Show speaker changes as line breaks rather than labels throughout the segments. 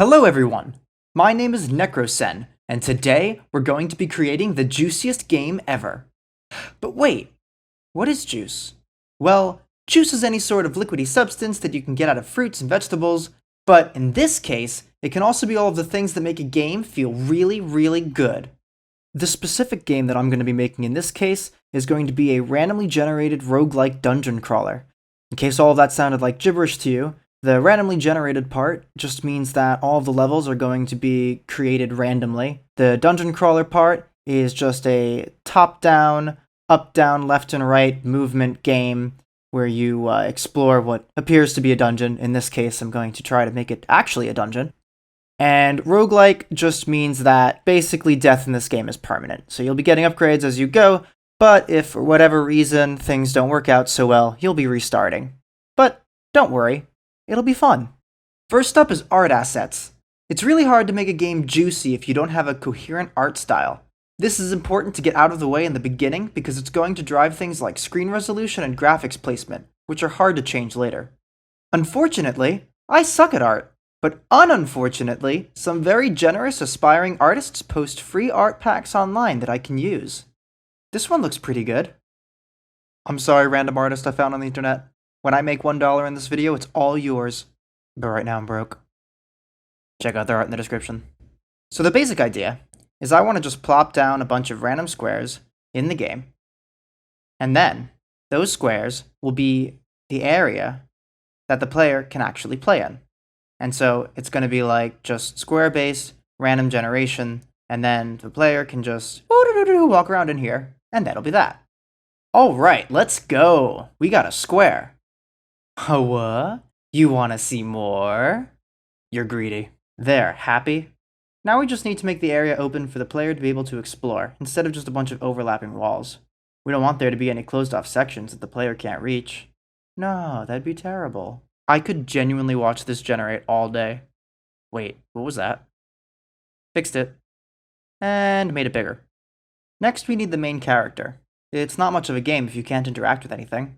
Hello everyone, my name is Necrosen, and today we're going to be creating the juiciest game ever. But wait, what is juice? Well, juice is any sort of liquidy substance that you can get out of fruits and vegetables, but in this case, it can also be all of the things that make a game feel really good. The specific game that I'm going to be making in this case is going to be a randomly generated roguelike dungeon crawler. In case all of that sounded like gibberish to you, the randomly generated part just means that all of the levels are going to be created randomly. The dungeon crawler part is just a top-down, up-down, left and right movement game where you explore what appears to be a dungeon. In this case, I'm going to try to make it actually a dungeon. And roguelike just means that basically death in this game is permanent. So you'll be getting upgrades as you go, but if for whatever reason things don't work out so well, you'll be restarting. But don't worry. It'll be fun. First up is art assets. It's really hard to make a game juicy if you don't have a coherent art style. This is important to get out of the way in the beginning because it's going to drive things like screen resolution and graphics placement, which are hard to change later. Unfortunately, I suck at art, but unfortunately, some very generous aspiring artists post free art packs online that I can use. This one looks pretty good. I'm sorry, random artist I found on the internet. When I make $1 in this video, it's all yours. But right now I'm broke. Check out their art in the description. So the basic idea is I want to just plop down a bunch of random squares in the game. And then those squares will be the area that the player can actually play in. And so it's going to be like just square-based, random generation, and then the player can just walk around in here, and that'll be that. Alright, let's go. We got a square. Oh, what? You want to see more? You're greedy. There, happy? Now we just need to make the area open for the player to be able to explore, instead of just a bunch of overlapping walls. We don't want there to be any closed-off sections that the player can't reach. No, that'd be terrible. I could genuinely watch this generate all day. Wait, what was that? Fixed it. And made it bigger. Next, we need the main character. It's not much of a game if you can't interact with anything.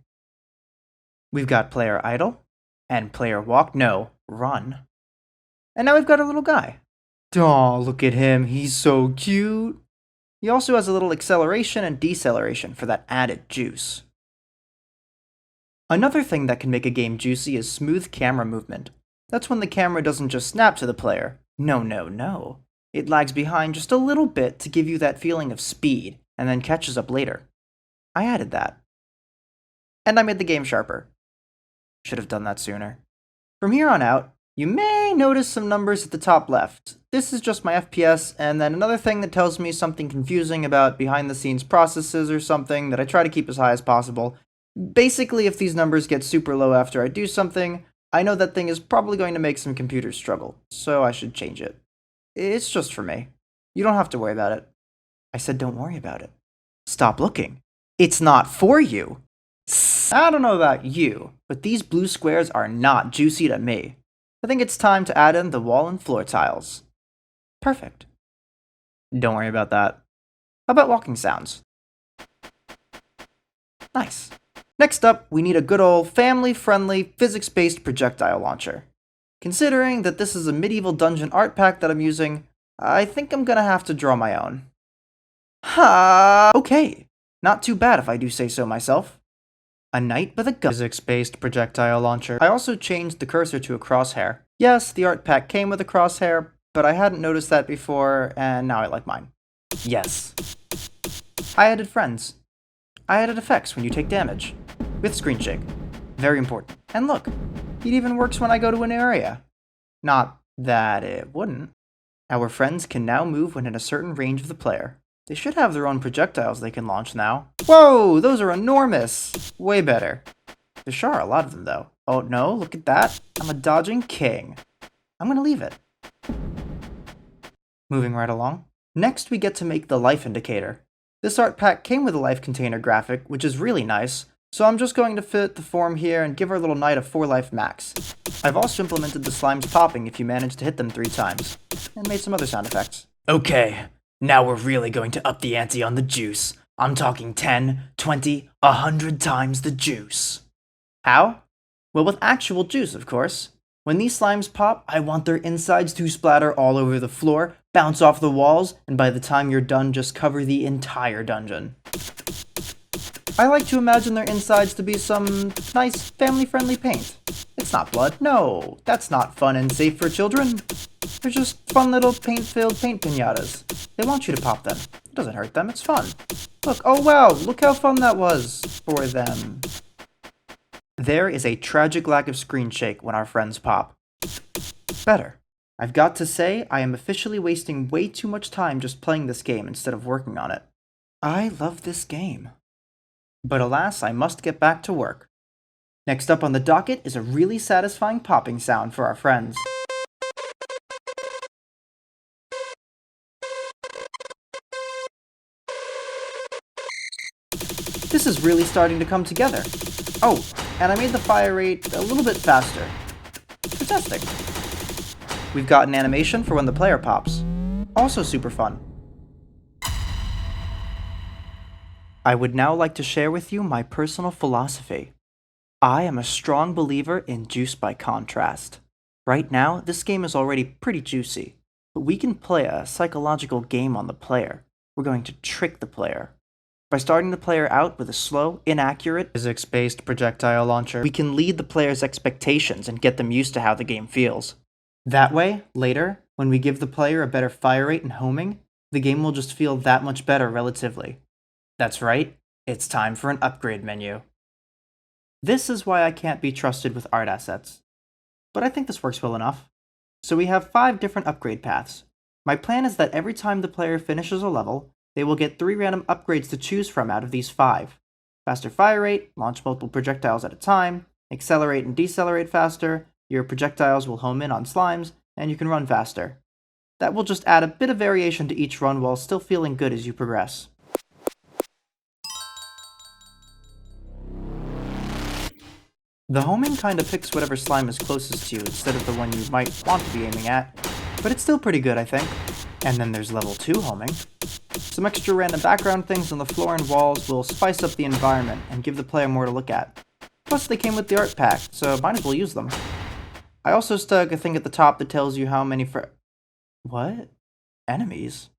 We've got player idle, and player walk, no, run. And now we've got a little guy. Aw, look at him, he's so cute. He also has a little acceleration and deceleration for that added juice. Another thing that can make a game juicy is smooth camera movement. That's when the camera doesn't just snap to the player. No. It lags behind just a little bit to give you that feeling of speed, and then catches up later. I added that. And I made the game sharper. Should have done that sooner. From here on out, you may notice some numbers at the top left. This is just my FPS, and then another thing that tells me something confusing about behind-the-scenes processes or something that I try to keep as high as possible. Basically, if these numbers get super low after I do something, I know that thing is probably going to make some computers struggle, so I should change it. It's just for me. You don't have to worry about it. I said don't worry about it. Stop looking. It's not for you. I don't know about you, but these blue squares are not juicy to me. I think it's time to add in the wall and floor tiles. Perfect. Don't worry about that. How about walking sounds? Nice. Next up, we need a good old family-friendly, physics-based projectile launcher. Considering that this is a medieval dungeon art pack that I'm using, I think I'm gonna have to draw my own. Okay, not too bad if I do say so myself. A knight with a gun. Physics-based projectile launcher. I also changed the cursor to a crosshair. Yes, the art pack came with a crosshair, but I hadn't noticed that before, and now I like mine. Yes. I added friends. I added effects when you take damage. With screen shake. Very important. And look, it even works when I go to an area. Not that it wouldn't. Our friends can now move when in a certain range of the player. They should have their own projectiles they can launch now. Whoa, those are enormous! Way better. There sure are a lot of them though. Oh no, look at that. I'm a dodging king. I'm gonna leave it. Moving right along. Next we get to make the life indicator. This art pack came with a life container graphic, which is really nice, so I'm just going to fit the form here and give our little knight a 4 life max. I've also implemented the slimes popping if you manage to hit them 3 times, and made some other sound effects. Okay. Now we're really going to up the ante on the juice. I'm talking 10, 20, 100 times the juice. How? Well, with actual juice, of course. When these slimes pop, I want their insides to splatter all over the floor, bounce off the walls, and by the time you're done, just cover the entire dungeon. I like to imagine their insides to be some nice, family-friendly paint. It's not blood. No, that's not fun and safe for children. They're just fun little paint-filled paint piñatas. They want you to pop them. It doesn't hurt them, it's fun. Look, oh wow, look how fun that was for them. There is a tragic lack of screen shake when our friends pop. Better. I've got to say, I am officially wasting way too much time just playing this game instead of working on it. I love this game. But alas, I must get back to work. Next up on the docket is a really satisfying popping sound for our friends. This is really starting to come together. Oh, and I made the fire rate a little bit faster. Fantastic. We've got an animation for when the player pops. Also super fun. I would now like to share with you my personal philosophy. I am a strong believer in juice by contrast. Right now, this game is already pretty juicy, but we can play a psychological game on the player. We're going to trick the player. By starting the player out with a slow, inaccurate, physics-based projectile launcher, we can lead the player's expectations and get them used to how the game feels. That way, later, when we give the player a better fire rate and homing, the game will just feel that much better relatively. That's right, it's time for an upgrade menu. This is why I can't be trusted with art assets. But I think this works well enough. So we have 5 different upgrade paths. My plan is that every time the player finishes a level, they will get 3 random upgrades to choose from out of these 5. Faster fire rate, launch multiple projectiles at a time, accelerate and decelerate faster, your projectiles will home in on slimes, and you can run faster. That will just add a bit of variation to each run while still feeling good as you progress. The homing kinda picks whatever slime is closest to you instead of the one you might want to be aiming at, but it's still pretty good, I think. And then there's level 2 homing. Some extra random background things on the floor and walls will spice up the environment and give the player more to look at. Plus they came with the art pack, so might as well use them. I also stuck a thing at the top that tells you how many What? Enemies?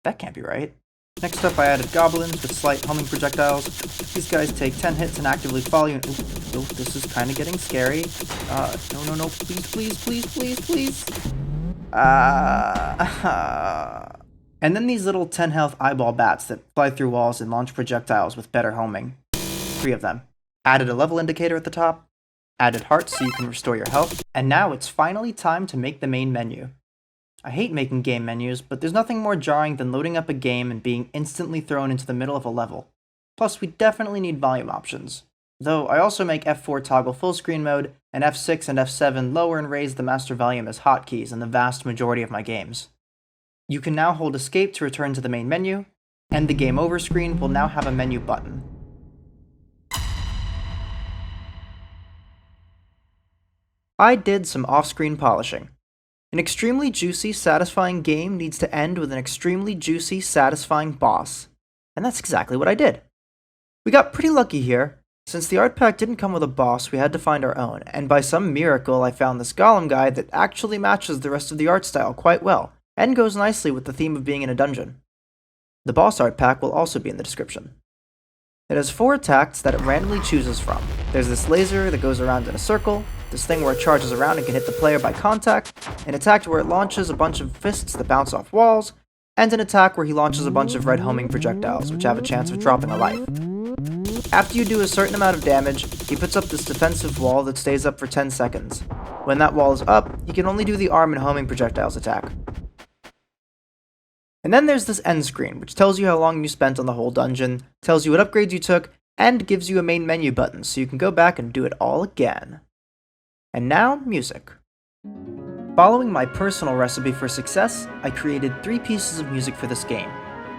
That can't be right. Next up I added goblins with slight homing projectiles. These guys take 10 hits and actively follow you. Ooh, this is kinda getting scary. No, please. And then these little 10 health eyeball bats that fly through walls and launch projectiles with better homing. 3 of them. Added a level indicator at the top. Added hearts so you can restore your health. And now it's finally time to make the main menu. I hate making game menus, but there's nothing more jarring than loading up a game and being instantly thrown into the middle of a level. Plus, we definitely need volume options. Though I also make F4 toggle full screen mode, and F6 and F7 lower and raise the master volume as hotkeys in the vast majority of my games. You can now hold escape to return to the main menu, and the game over screen will now have a menu button. I did some off-screen polishing. An extremely juicy, satisfying game needs to end with an extremely juicy, satisfying boss. And that's exactly what I did. We got pretty lucky here. Since the art pack didn't come with a boss, we had to find our own, and by some miracle I found this golem guy that actually matches the rest of the art style quite well, and goes nicely with the theme of being in a dungeon. The boss art pack will also be in the description. It has 4 attacks that it randomly chooses from. There's this laser that goes around in a circle, this thing where it charges around and can hit the player by contact, an attack where it launches a bunch of fists that bounce off walls, and an attack where he launches a bunch of red homing projectiles, which have a chance of dropping a life. After you do a certain amount of damage, he puts up this defensive wall that stays up for 10 seconds. When that wall is up, he can only do the arm and homing projectiles attack. And then there's this end screen, which tells you how long you spent on the whole dungeon, tells you what upgrades you took, and gives you a main menu button so you can go back and do it all again. And now, music. Following my personal recipe for success, I created 3 pieces of music for this game.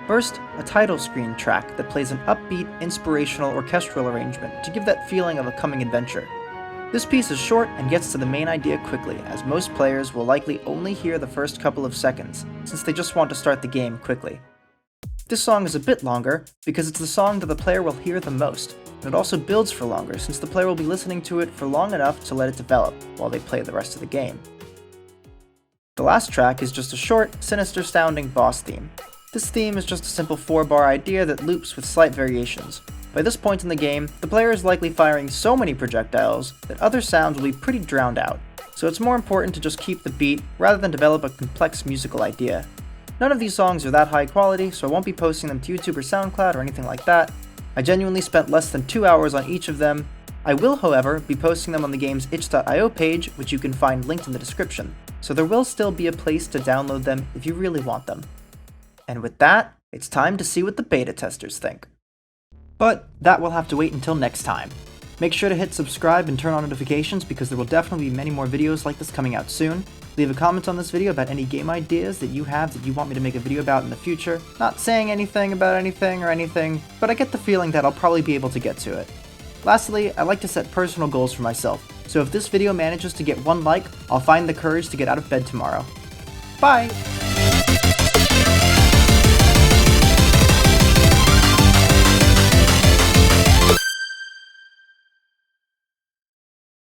First, a title screen track that plays an upbeat, inspirational orchestral arrangement to give that feeling of a coming adventure. This piece is short and gets to the main idea quickly, as most players will likely only hear the first couple of seconds, since they just want to start the game quickly. This song is a bit longer, because it's the song that the player will hear the most, and it also builds for longer since the player will be listening to it for long enough to let it develop while they play the rest of the game. The last track is just a short, sinister-sounding boss theme. This theme is just a simple 4-bar idea that loops with slight variations. By this point in the game, the player is likely firing so many projectiles that other sounds will be pretty drowned out, so it's more important to just keep the beat rather than develop a complex musical idea. None of these songs are that high quality, so I won't be posting them to YouTube or SoundCloud or anything like that. I genuinely spent less than 2 hours on each of them. I will, however, be posting them on the game's itch.io page, which you can find linked in the description, so there will still be a place to download them if you really want them. And with that, it's time to see what the beta testers think. But that will have to wait until next time. Make sure to hit subscribe and turn on notifications because there will definitely be many more videos like this coming out soon. Leave a comment on this video about any game ideas that you have that you want me to make a video about in the future. Not saying anything about anything, but I get the feeling that I'll probably be able to get to it. Lastly, I like to set personal goals for myself, so if this video manages to get 1 like, I'll find the courage to get out of bed tomorrow. Bye!